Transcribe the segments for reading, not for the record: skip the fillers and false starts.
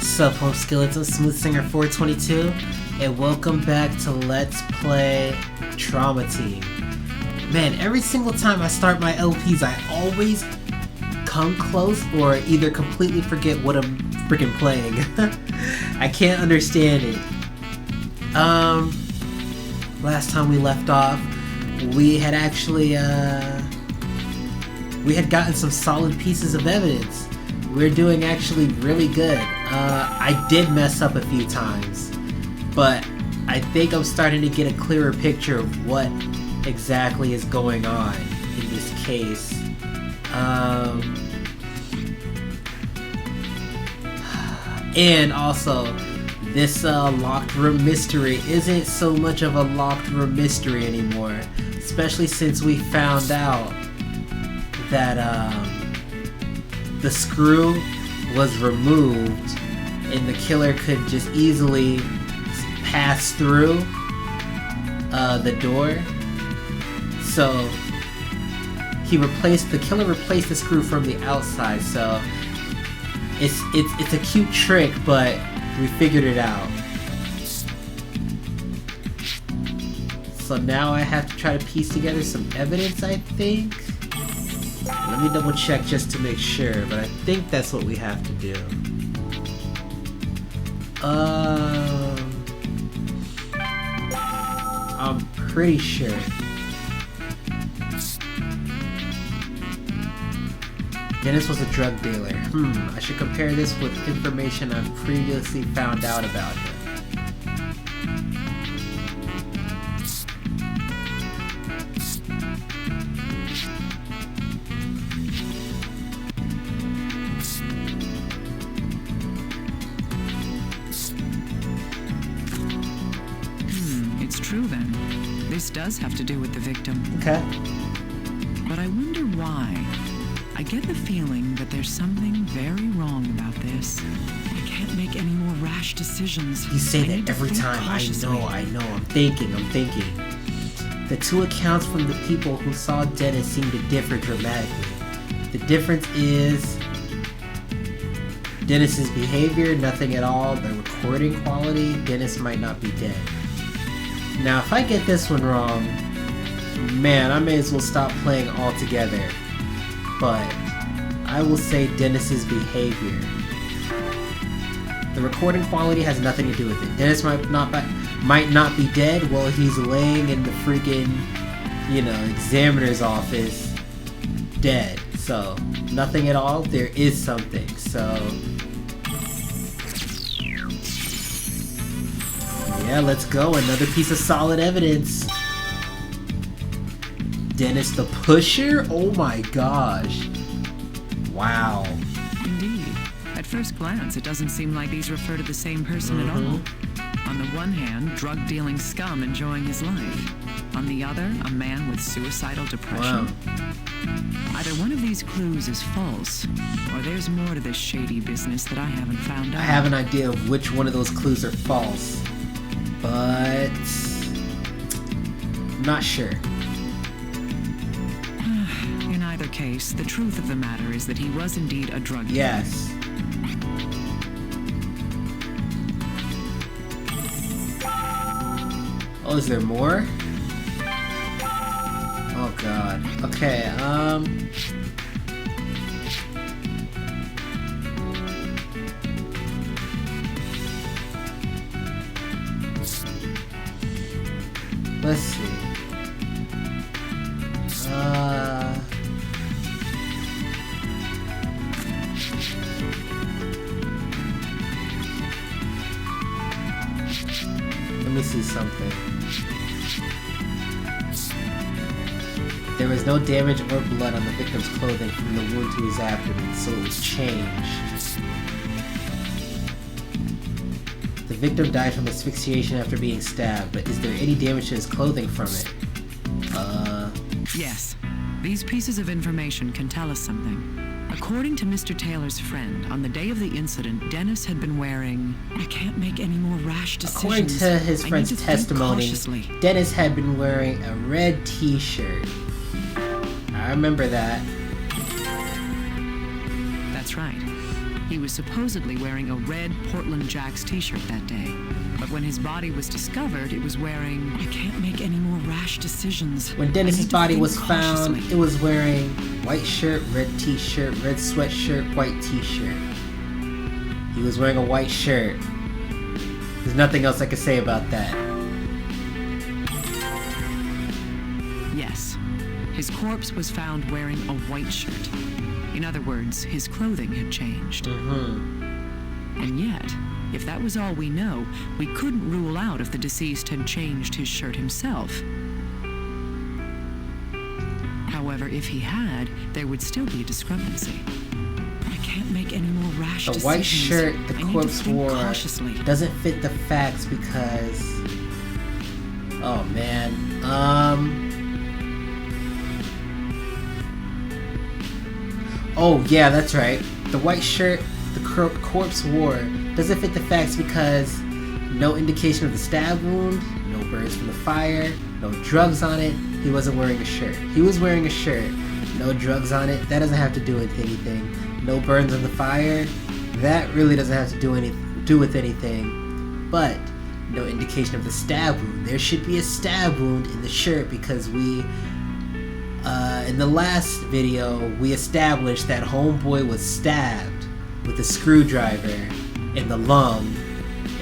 Sup, Home Skeleton, Smooth Singer 422, and welcome back to Let's Play Trauma Team. Man, every single time I start my LPs, I always come close or either completely forget what I'm freaking playing. I can't understand it. Last time we left off, we had actually, we had gotten some solid pieces of evidence. We're doing actually really good. I did mess up a few times, but I think I'm starting to get a clearer picture of what exactly is going on in this case. And also, this locked room mystery isn't so much of a locked room mystery anymore, especially since we found out that the screw was removed and the killer could just easily pass through the door. So the killer replaced the screw from the outside. So it's a cute trick, but we figured it out. So now I have to try to piece together some evidence, I think. Let me double check just to make sure, but I think that's what we have to do. I'm pretty sure. Dennis was a drug dealer. I should compare this with information I've previously found out about him. It's true then. This does have to do with the victim. Okay. But I wonder why. I get the feeling that there's something very wrong about this. I can't make any more rash decisions. You say that every time. I know. I'm thinking. The two accounts from the people who saw Dennis seem to differ dramatically. The difference is Dennis's behavior, nothing at all. The recording quality, Dennis might not be dead. Now, if I get this one wrong, man, I may as well stop playing altogether. But I will say Dennis's behavior. The recording quality has nothing to do with it. Dennis might not be dead while he's laying in the freaking, examiner's office, dead. So nothing at all. There is something. So yeah, let's go. Another piece of solid evidence. Dennis the Pusher? Oh my gosh. Wow. Indeed. At first glance, it doesn't seem like these refer to the same person at all. On the one hand, drug-dealing scum enjoying his life. On the other, a man with suicidal depression. Wow. Either one of these clues is false, or there's more to this shady business that I haven't found out. I have an idea of which one of those clues are false, but I'm not sure. In either case, the truth of the matter is that he was indeed a drug dealer. Yes. Oh, is there more? Oh god. Okay, let's see. Let me see something. There was no damage or blood on the victim's clothing from the wound to his abdomen, so it was changed. The victim died from asphyxiation after being stabbed, but is there any damage to his clothing from it? Yes. These pieces of information can tell us something. According to Mr. Taylor's friend, on the day of the incident, Dennis had been wearing... I can't make any more rash decisions. According to his friend's testimony, Dennis had been wearing a red t-shirt. I remember that. That's right. He was was supposedly wearing a red Portland Jacks t-shirt that day. But when his body was discovered, it was wearing... I can't make any more rash decisions. When Dennis's body was found, cautiously. it was wearing white shirt, red t-shirt, red sweatshirt, white t-shirt. He was wearing a white shirt. There's nothing else I can say about that. Yes. His corpse was found wearing a white shirt. In other words, his clothing had changed. And yet, if that was all we know, we couldn't rule out if the deceased had changed his shirt himself. However, if he had, there would still be a discrepancy. I can't make any more rash The decisions. white shirt the I need to corpse think wore cautiously. doesn't fit the facts because... Oh man. Oh yeah, that's right. The white shirt the corpse wore doesn't fit the facts because no indication of the stab wound, no burns from the fire, no drugs on it. He wasn't wearing a shirt. He was wearing a shirt. No drugs on it. That doesn't have to do with anything. No burns on the fire. That really doesn't have to do with anything. But no indication of the stab wound. There should be a stab wound in the shirt because we, in the last video, we established that Homeboy was stabbed with a screwdriver in the lung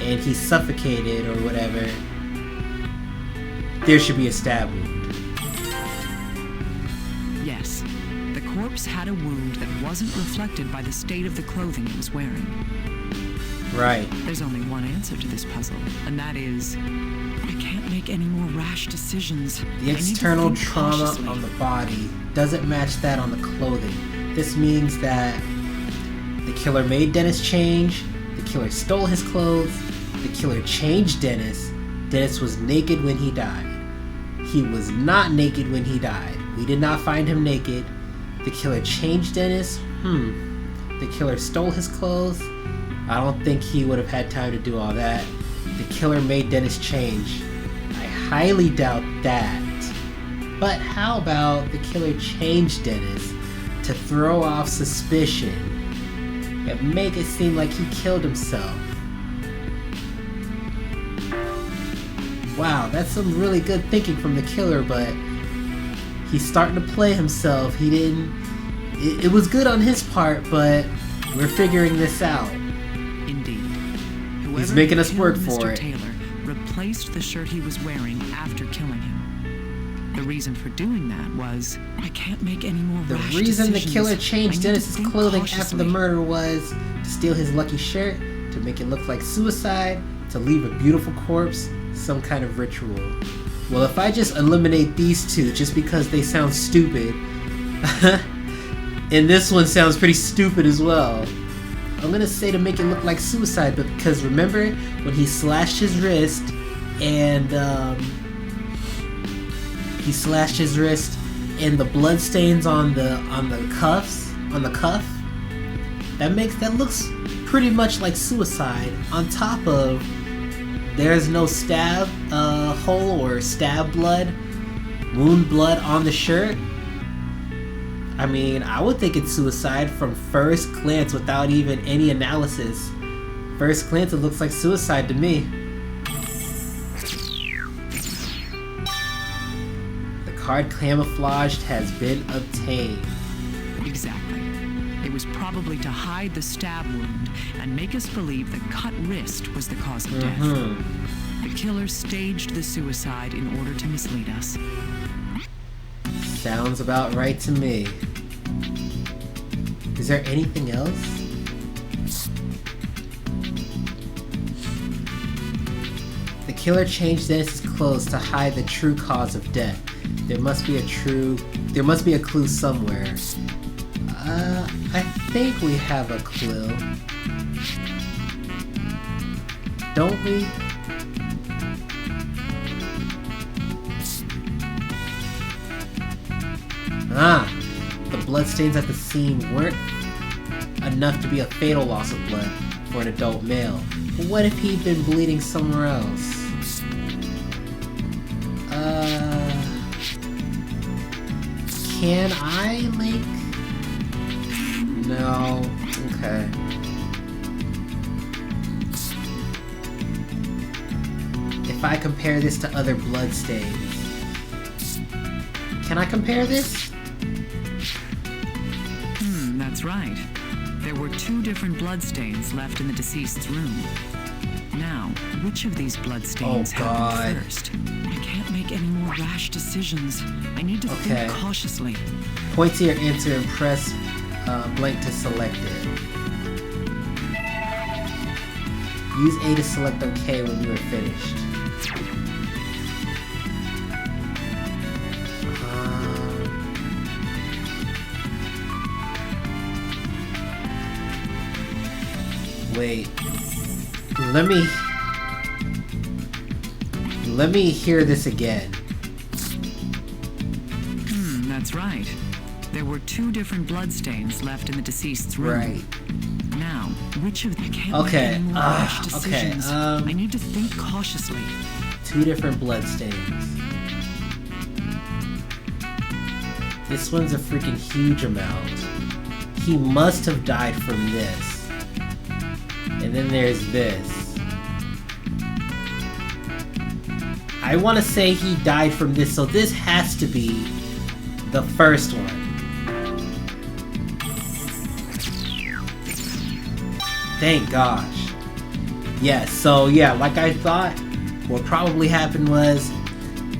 and he suffocated or whatever. There should be a stab wound. Yes. The corpse had a wound that wasn't reflected by the state of the clothing it was wearing. Right. There's only one answer to this puzzle, and that is... I can't make any more rash decisions. The external trauma on the body doesn't match that on the clothing. This means that the killer made Dennis change, the killer stole his clothes, the killer changed Dennis. Dennis was naked when he died. He was not naked when he died. We did not find him naked. The killer changed Dennis. The killer stole his clothes. I don't think he would have had time to do all that. The killer made Dennis change. I highly doubt that. But how about the killer changed Dennis to throw off suspicion and make it seem like he killed himself? Wow, that's some really good thinking from the killer, but he's starting to play himself. He didn't... It was good on his part, but we're figuring this out. Indeed. He's making us work Mr. for it. Taylor replaced the shirt he was wearing after killing him. The reason for doing that was, I can't make any more The rash reason the decisions. killer I changed need to Dennis's think clothing after cautiously. the murder was to steal his lucky shirt, to make it look like suicide, to leave a beautiful corpse, some kind of ritual. Well, if I just eliminate these two just because they sound stupid, and this one sounds pretty stupid as well, I'm gonna say to make it look like suicide, but because remember when he slashed his wrist and the blood stains on the cuff, that looks pretty much like suicide. On top of there's no stab hole or stab blood, wound blood on the shirt. I mean, I would think it's suicide from first glance without even any analysis. First glance, it looks like suicide to me. The card camouflaged has been obtained. Exactly. It was probably to hide the stab wound and make us believe the cut wrist was the cause of death. The killer staged the suicide in order to mislead us. Sounds about right to me. Is there anything else? The killer changed Dennis's clothes to hide the true cause of death. There must be a clue somewhere. I think we have a clue. Don't we? The bloodstains at the scene weren't enough to be a fatal loss of blood for an adult male. But what if he'd been bleeding somewhere else? Can I link? No. Okay. if I compare this to other bloodstains. Can I compare this? That's right. There were 2 different bloodstains left in the deceased's room. Now, which of these bloodstains happened first? I can't make any more rash decisions. I need to think cautiously. Point to your answer and press blank to select it. Use A to select OK when you are finished. Wait. Let me hear this again. That's right. There were 2 different bloodstains left in the deceased's room. Right. Now, which of them can't make any more rash decisions? I need to think cautiously. 2 different bloodstains. This one's a freaking huge amount. He must have died from this. And then there's this. I want to say he died from this, so this has to be the first one. Thank gosh. Yes, so yeah, like I thought, what probably happened was,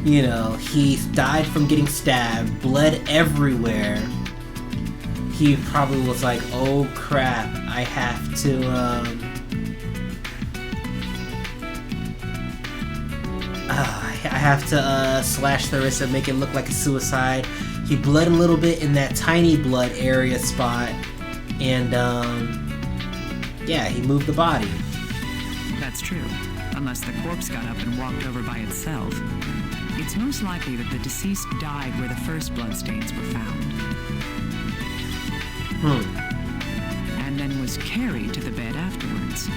you know, he died from getting stabbed, blood everywhere. He probably was like, oh crap, I have to, I have to slash the wrist and make it look like a suicide. He bled a little bit in that tiny blood area spot, and yeah, he moved the body. That's true, unless the corpse got up and walked over by itself. It's most likely that the deceased died where the first bloodstains were found. And then was carried to the bed afterwards.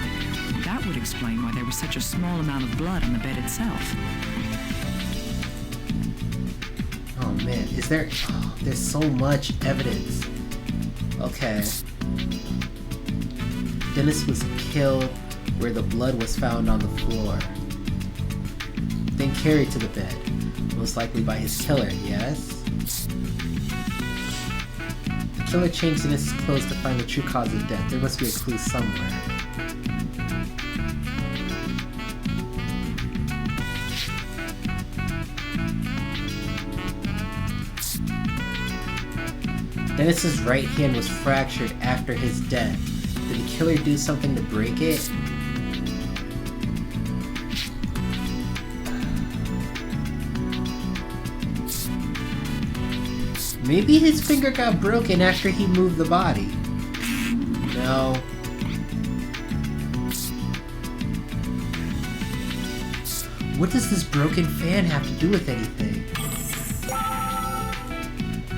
That would explain why there was such a small amount of blood on the bed itself. Oh man, is there... Oh, there's so much evidence. Okay. Dennis was killed where the blood was found on the floor. Then carried to the bed. Most likely by his killer, yes? The killer changed Dennis's clothes to find the true cause of death. There must be a clue somewhere. Dennis's right hand was fractured after his death. Did the killer do something to break it? Maybe his finger got broken after he moved the body. No. What does this broken fan have to do with anything?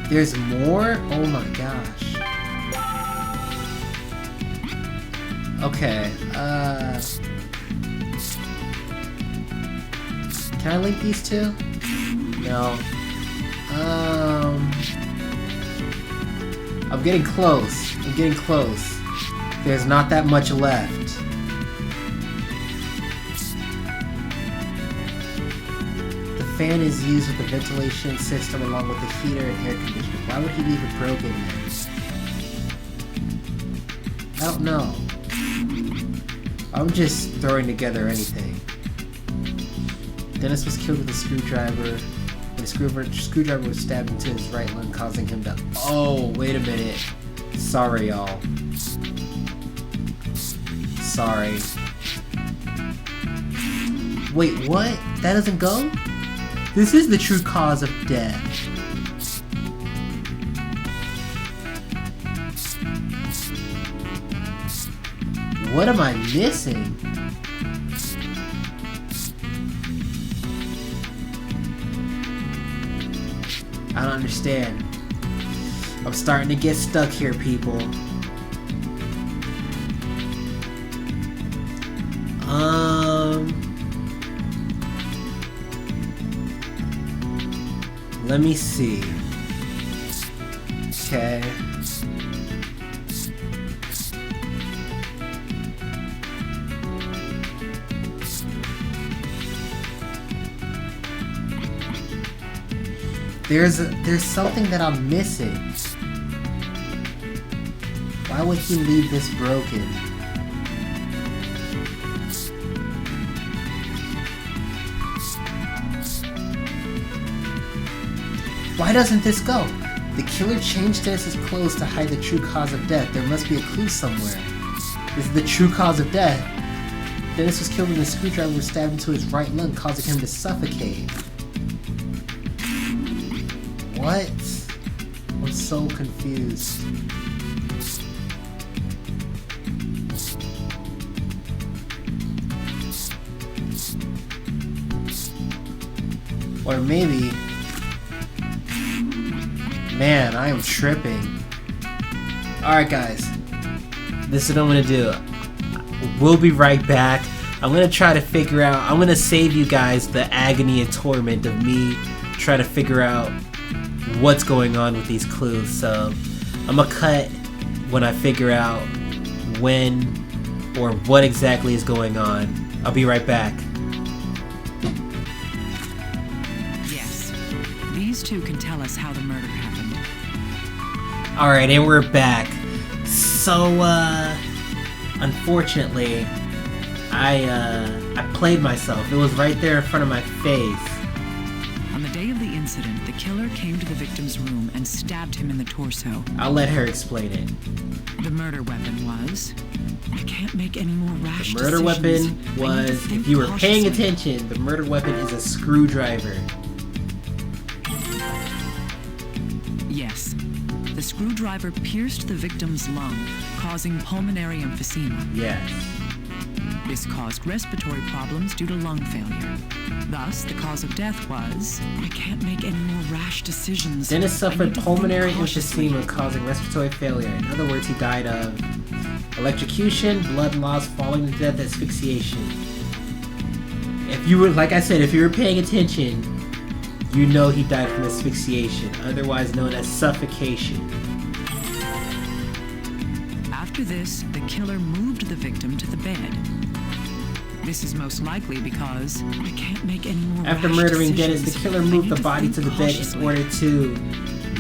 There's more? Oh my gosh. Okay, can I link these two? No. I'm getting close. I'm getting close. There's not that much left. The fan is used with the ventilation system along with the heater and air conditioner. Why would he leave it broken then? I don't know. I'm just throwing together anything. Dennis was killed with a screwdriver. And a screwdriver was stabbed into his right lung, causing him to... Oh, wait a minute. Sorry, y'all. Sorry. Wait, what? That doesn't go? This is the true cause of death. What am I missing? I don't understand. I'm starting to get stuck here, people. Let me see. Okay. There's something that I'm missing. Why would he leave this broken? Why doesn't this go? The killer changed Dennis's clothes to hide the true cause of death. There must be a clue somewhere. This is the true cause of death. Dennis was killed when the screwdriver was stabbed into his right lung, causing him to suffocate. What? I'm so confused. Or maybe... Man, I am tripping. Alright guys, this is what I'm gonna do. We'll be right back. I'm gonna try to figure out, I'm gonna save you guys the agony and torment of me trying to figure out what's going on with these clues. So I'm gonna cut when I figure out when or what exactly is going on. I'll be right back. Yes, these two can tell us how the murder happened. Alright, and we're back. So, unfortunately, I played myself. It was right there in front of my face. On the day of the incident, the killer came to the victim's room and stabbed him in the torso. I'll let her explain it. The murder weapon was... I can't make any more rash The murder decisions. weapon was, if you were paying attention, the murder weapon is a screwdriver. Yes. The screwdriver pierced the victim's lung, causing pulmonary emphysema. Yes. This caused respiratory problems due to lung failure. Thus, the cause of death was... I can't make any more rash decisions. Dennis I suffered need to pulmonary think cautiously. emphysema causing respiratory failure. In other words, he died of electrocution, blood loss, falling to death, asphyxiation. If you were, like I said, if you were paying attention, you know he died from asphyxiation, otherwise known as suffocation. After this, the killer moved the victim to the bed. This is most likely because I can't make any more After rash murdering Dennis, decisions. the killer I moved need the body think to the bed in cautiously. order to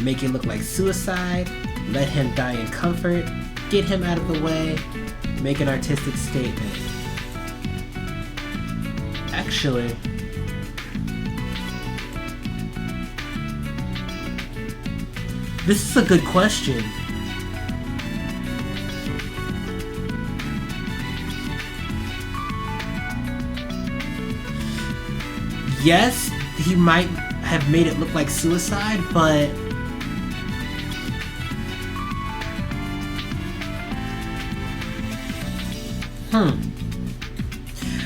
make it look like suicide, let him die in comfort, get him out of the way, make an artistic statement. Actually, this is a good question. Yes, he might have made it look like suicide, but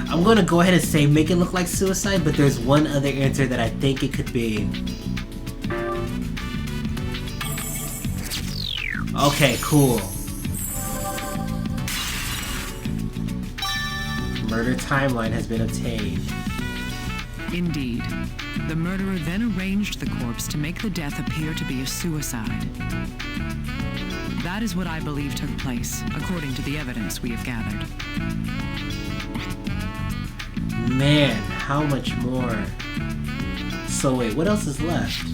I'm gonna go ahead and say make it look like suicide, but there's one other answer that I think it could be. Okay, cool. Murder timeline has been obtained. Indeed. The murderer then arranged the corpse to make the death appear to be a suicide. That is what I believe took place, according to the evidence we have gathered. Man, how much more? So wait, what else is left?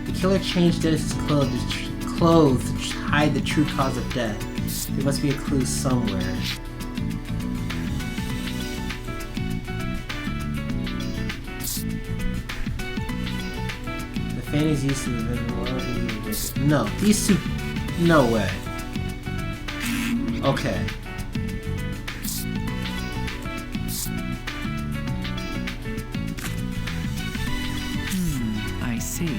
The killer changed Dennis's clothes to hide the true cause of death. There must be a clue somewhere. The fanny's used to the no, these two, no way. Okay. I see.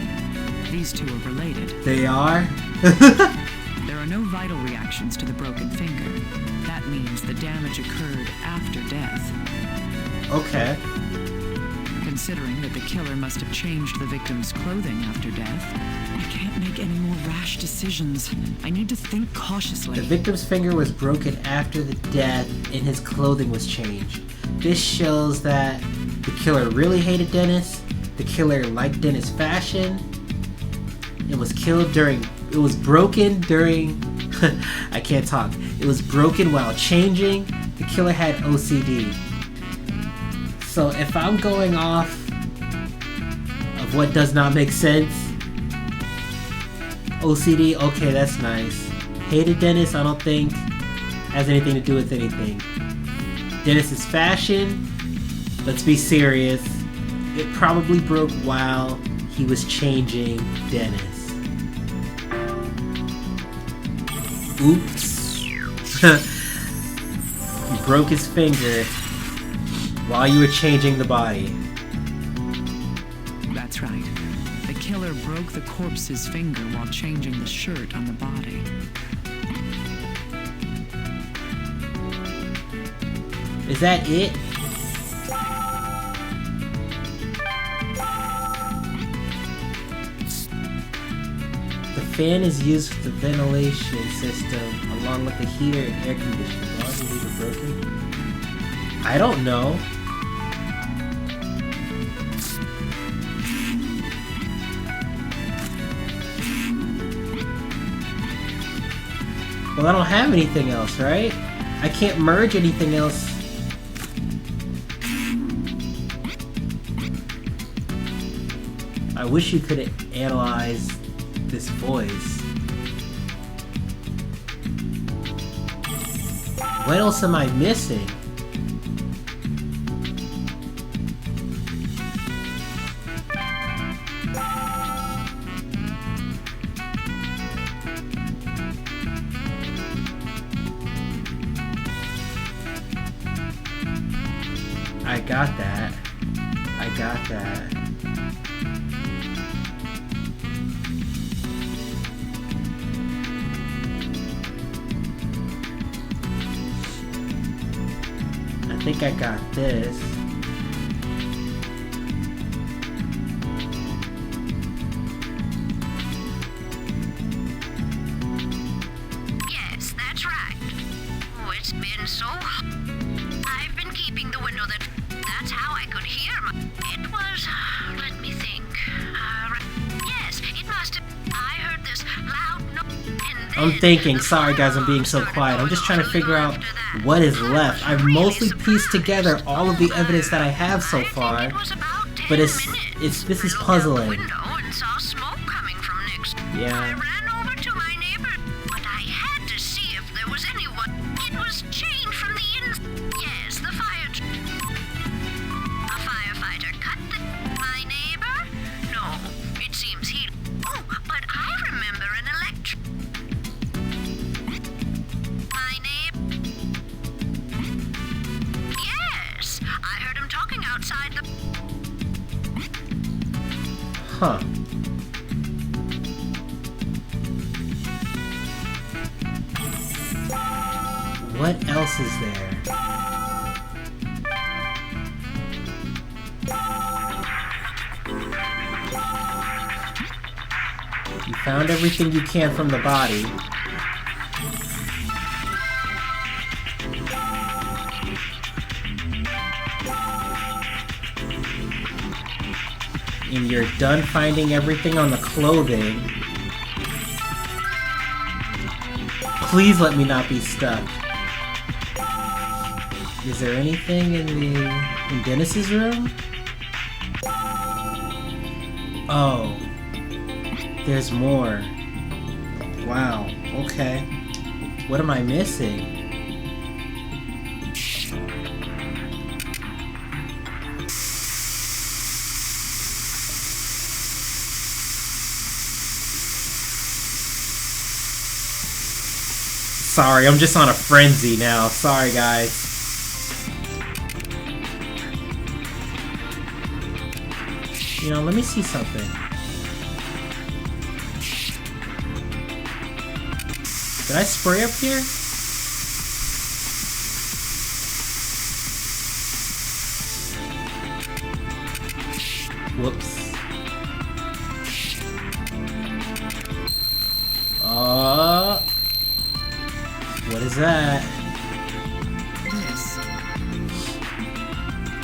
These two are related. They are? There are no vital reactions to the broken finger. That means the damage occurred after death. Okay. Considering that the killer must have changed the victim's clothing after death, I can't make any more rash decisions. I need to think cautiously. The victim's finger was broken after the death and his clothing was changed. This shows that the killer really hated Dennis. The killer liked Dennis' fashion. It was broken during I can't talk. It was broken while changing. The killer had OCD. So if I'm going off of what does not make sense, OCD, okay, that's nice. Hated Dennis, I don't think has anything to do with anything. Dennis's fashion, let's be serious. It probably broke while he was changing Dennis. Oops. You broke his finger while you were changing the body. That's right. The killer broke the corpse's finger while changing the shirt on the body. Is that it? The fan is used for the ventilation system along with the heater and air conditioner. Why was it even broken? I don't know. Well, I don't have anything else, right? I can't merge anything else. I wish you could analyze this voice. What else am I missing? I got that. I got that. I think I got this. Yes, that's right. Oh, it's been so hot. I've been keeping the window that's how I could hear it was, let me think. Yes, it must have. I heard this loud noise. I'm thinking, sorry guys, I'm being so quiet. I'm just trying to figure out what is left. I've mostly pieced together all of the evidence that I have so far, but this is puzzling. Yeah. I ran over to my neighbor, but I had to see if there was anyone. It was chained from the inside. Yes, the fire. A firefighter cut my neighbor? No, it seems he. Oh, but I remember an electric. My neighbor. Yes, I heard him talking outside the. Huh. What else is there? You found everything you can from the body. And you're done finding everything on the clothing. Please let me not be stuck. Is there anything in Dennis's room? Oh. There's more. Wow. Okay. What am I missing? Sorry, I'm just on a frenzy now. Sorry, guys. You know, let me see something. Did I spray up here? Whoops. What is that? This.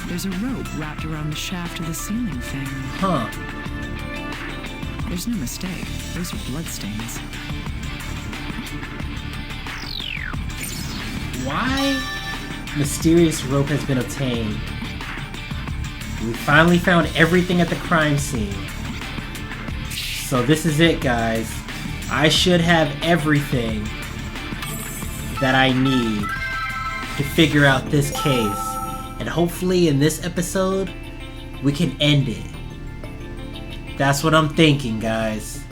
There's a rope wrapped around the shaft of the ceiling fan. Huh. There's no mistake. Those are bloodstains. Why? Mysterious rope has been obtained. We finally found everything at the crime scene. So this is it, guys. I should have everything that I need to figure out this case. And hopefully in this episode, we can end it. That's what I'm thinking, guys.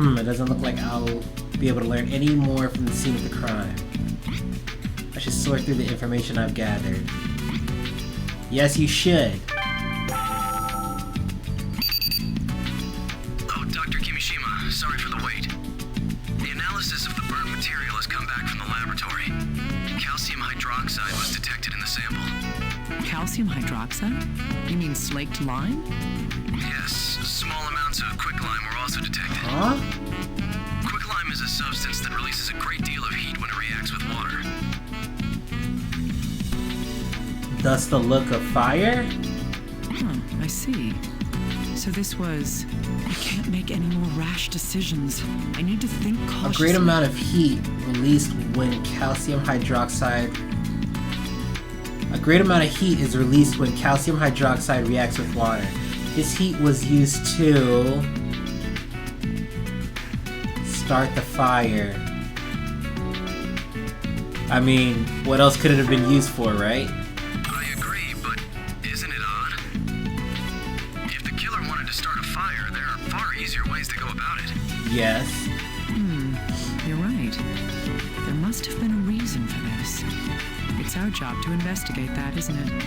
It doesn't look like I'll be able to learn any more from the scene of the crime. I should sort through the information I've gathered. Yes, you should. Oh, Dr. Kimishima, sorry for the wait. The analysis of the burnt material has come back from the laboratory. Calcium hydroxide was detected in the sample. Calcium hydroxide? You mean slaked lime? Yes, small amounts of quicklime were also detected. Huh? Quicklime is a substance that releases a great deal of heat when it reacts with water. Thus the look of fire? I see. So this was... I can't make any more rash decisions. I need to think cautiously. A great amount of heat released when calcium hydroxide... A great amount of heat is released when calcium hydroxide reacts with water. This heat was used to... start the fire. I mean, what else could it have been used for, right? I agree, but isn't it odd? If the killer wanted to start a fire, there are far easier ways to go about it. Yes. You're right. There must have been a reason for this. It's our job to investigate that, isn't it?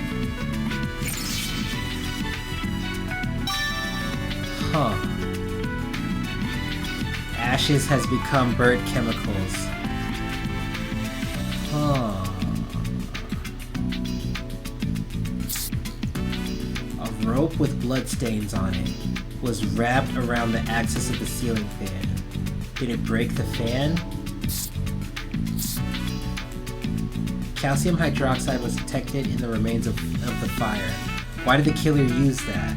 Huh. Ashes has become burnt chemicals. Huh. A rope with bloodstains on it was wrapped around the axis of the ceiling fan. Did it break the fan? Calcium hydroxide was detected in the remains of the fire. Why did the killer use that?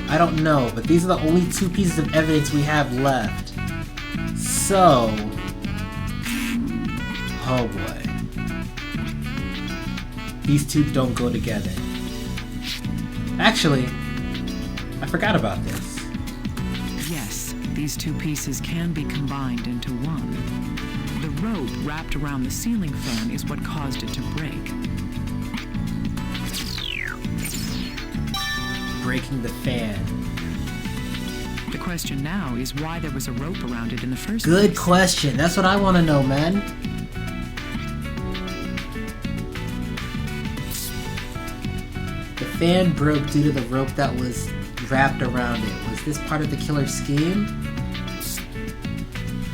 I don't know, but these are the only two pieces of evidence we have left. So... oh boy. These two don't go together. Actually, I forgot about this. Yes, these two pieces can be combined into one. The rope wrapped around the ceiling fan is what caused it to break. Breaking the fan. The question now is why there was a rope around it in the first place. Good question. That's what I want to know, man. The fan broke due to the rope that was wrapped around it. Was this part of the killer's scheme?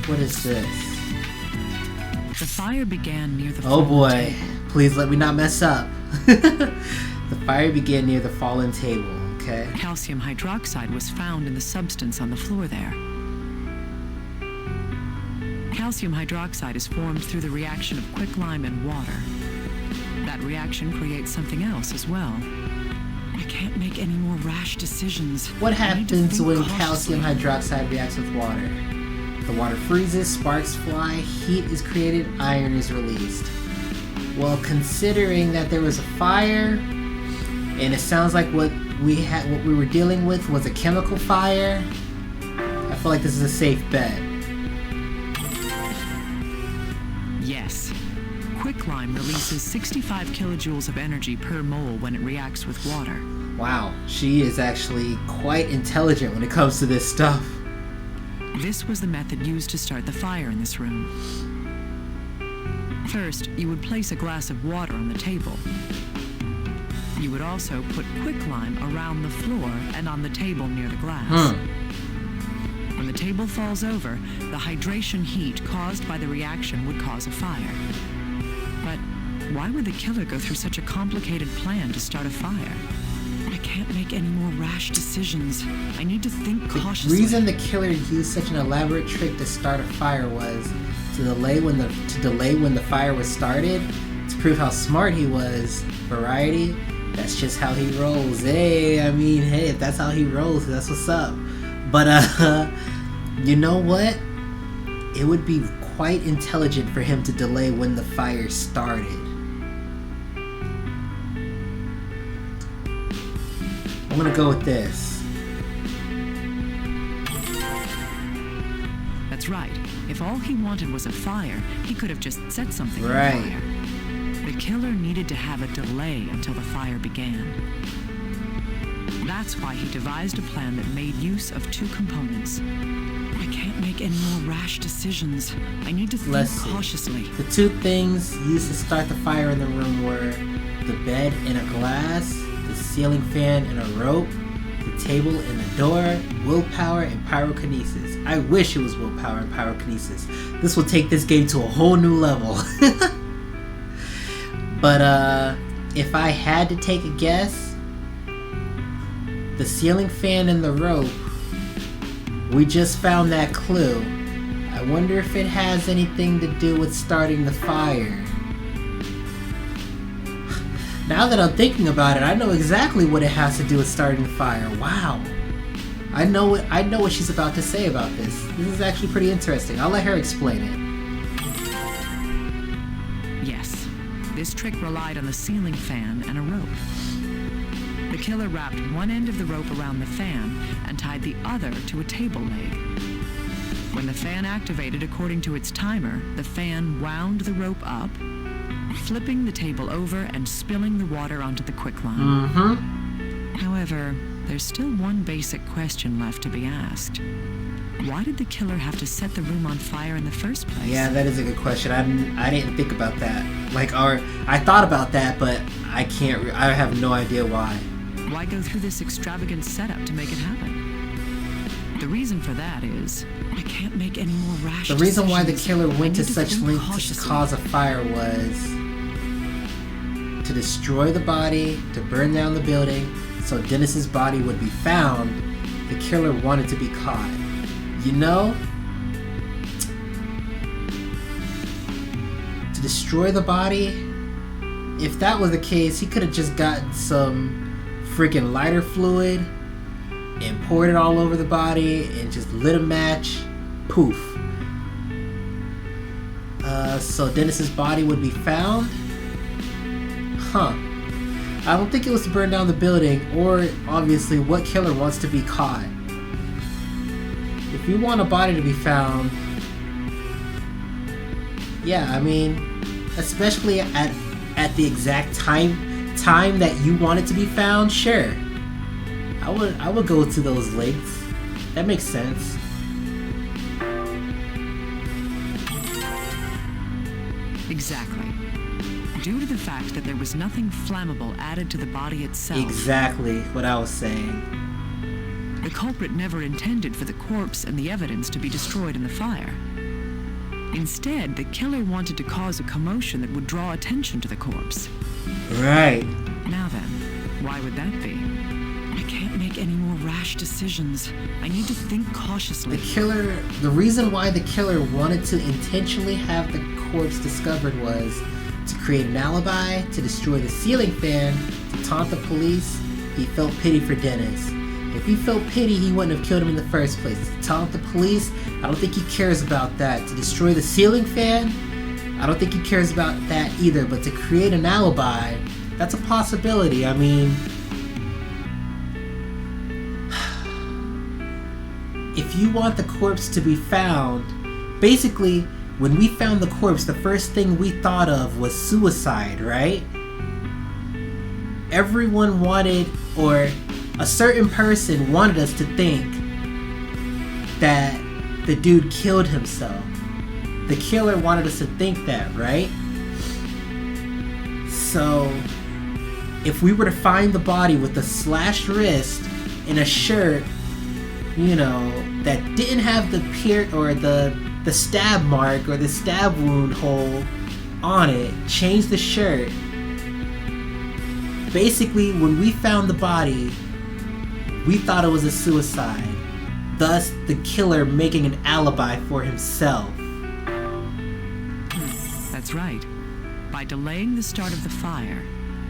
What is this? The fire began near the Oh fallen boy. table. Please let me not mess up. The fire began near the fallen table. Okay. Calcium hydroxide was found in the substance on the floor there. Calcium hydroxide is formed through the reaction of quicklime and water. That reaction creates something else as well. I can't make any more rash decisions. What I need to happens think when cautiously. calcium hydroxide reacts with water? The water freezes, sparks fly, heat is created, iron is released. Well, considering that there was a fire, and it sounds like what we were dealing with was a chemical fire, I feel like this is a safe bet. Yes. Quicklime releases 65 kilojoules of energy per mole when it reacts with water. Wow, she is actually quite intelligent when it comes to this stuff. This was the method used to start the fire in this room. First, you would place a glass of water on the table. You would also put quicklime around the floor and on the table near the glass. When the table falls over, the hydration heat caused by the reaction would cause a fire. But why would the killer go through such a complicated plan to start a fire? I can't make any more rash decisions. I need to think cautiously. The reason the killer used such an elaborate trick to start a fire was to delay when the fire was started, to prove how smart he was, variety, That's just how he rolls. Hey, I mean, hey, if that's how he rolls, that's what's up. But, you know what? It would be quite intelligent for him to delay when the fire started. I'm gonna go with this. That's right. If all he wanted was a fire, he could have just set something on Right. fire. The killer needed to have a delay until the fire began. That's why he devised a plan that made use of two components. I can't make any more rash decisions. I need to think Let's see. cautiously. The two things used to start the fire in the room were the bed and a glass, the ceiling fan and a rope, the table and the door, willpower and pyrokinesis. I wish it was willpower and pyrokinesis. This will take this game to a whole new level. But if I had to take a guess, the ceiling fan and the rope, we just found that clue. I wonder if it has anything to do with starting the fire. Now that I'm thinking about it, I know exactly what it has to do with starting the fire. Wow. I know what she's about to say about this. This is actually pretty interesting. I'll let her explain it. Yes, this trick relied on the ceiling fan and a rope. The killer wrapped one end of the rope around the fan and tied the other to a table leg. When the fan activated according to its timer, the fan wound the rope up, flipping the table over and spilling the water onto the quicklime. However, there's still one basic question left to be asked. Why did the killer have to set the room on fire in the first place? Yeah, that is a good question. I didn't think about that. I thought about that, but I have no idea why. Why go through this extravagant setup to make it happen? The reason for that is, I can't make any more rash The reason why the decisions. killer I went to need such think lengths to cautiously. cause a fire was to destroy the body, to burn down the building, so Dennis's body would be found. The killer wanted to be caught. You know? To destroy the body? If that was the case, he could have just gotten some freaking lighter fluid and poured it all over the body and just lit a match. Poof. So Dennis's body would be found? Huh. I don't think it was to burn down the building, or obviously what killer wants to be caught. If you want a body to be found, yeah, I mean, especially at the exact time that you want it to be found, sure. I would go to those lengths. That makes sense. Exactly. Due to the fact that there was nothing flammable added to the body itself, Exactly what I was saying. the culprit never intended for the corpse and the evidence to be destroyed in the fire. Instead, the killer wanted to cause a commotion that would draw attention to the corpse. Right. Now then, why would that be? I can't make any more rash decisions. I need to think cautiously. The reason why the killer wanted to intentionally have the corpse discovered was to create an alibi, to destroy the ceiling fan, to taunt the police. He felt pity for Dennis. If he felt pity, he wouldn't have killed him in the first place. To taunt the police, I don't think he cares about that. To destroy the ceiling fan, I don't think he cares about that either. But to create an alibi, that's a possibility. I mean, if you want the corpse to be found, basically, when we found the corpse, the first thing we thought of was suicide, right? Everyone wanted, or a certain person wanted us to think that the dude killed himself. The killer wanted us to think that, right? So, if we were to find the body with a slashed wrist and a shirt, you know, that didn't have the the stab mark or the stab wound hole on it, change the shirt. Basically, when we found the body, we thought it was a suicide, thus the killer making an alibi for himself. That's right. By delaying the start of the fire,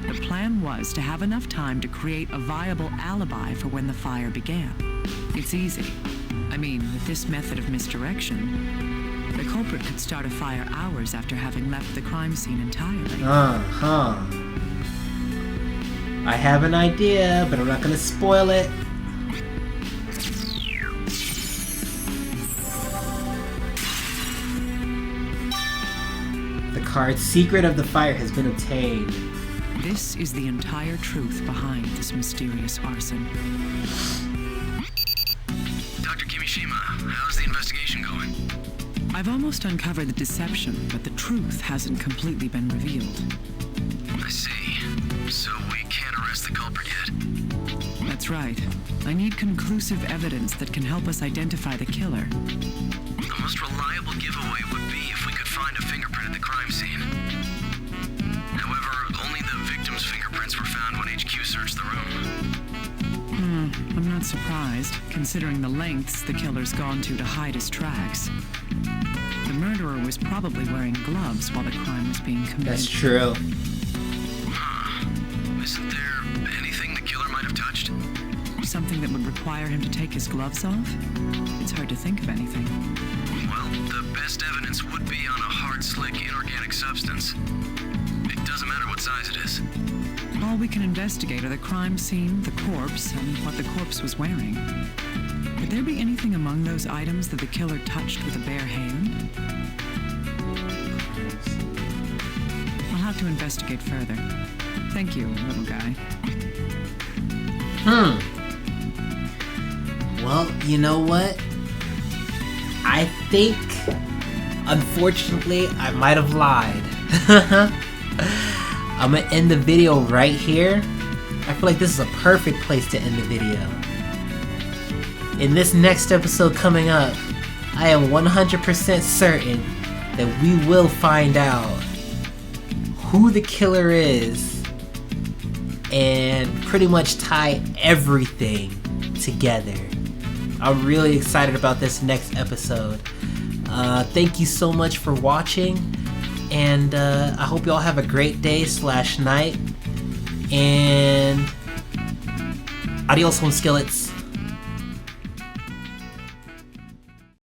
The plan was to have enough time to create a viable alibi for when the fire began. It's easy. I mean, with this method of misdirection, the culprit could start a fire hours after having left the crime scene entirely. I have an idea, but I'm not gonna spoil it. The card's secret of the fire has been obtained. This is the entire truth behind this mysterious arson. Dr. Kimishima, how's the investigation going? I've almost uncovered the deception, but the truth hasn't completely been revealed. I see. So we can't arrest the culprit yet? That's right. I need conclusive evidence that can help us identify the killer. The most reliable giveaway would be if we could find a fingerprint at the crime scene. However, only the victim's fingerprints were found when HQ searched the room. I'm not surprised, considering the lengths the killer's gone to hide his tracks. The murderer was probably wearing gloves while the crime was being committed. That's true. Isn't there anything the killer might have touched? Something that would require him to take his gloves off? It's hard to think of anything. Well, the best evidence would be on a hard, slick, inorganic substance. It doesn't matter what size it is. All we can investigate are the crime scene, the corpse, and what the corpse was wearing. Could there be anything among those items that the killer touched with a bare hand? I'll have to investigate further. Thank you, little guy. Well, you know what? I think, unfortunately, I might have lied. I'm gonna end the video right here. I feel like this is a perfect place to end the video. In this next episode coming up, I am 100% certain that we will find out who the killer is and pretty much tie everything together. I'm really excited about this next episode. Thank you so much for watching, and I hope you all have a great day / night, and adios home skillets.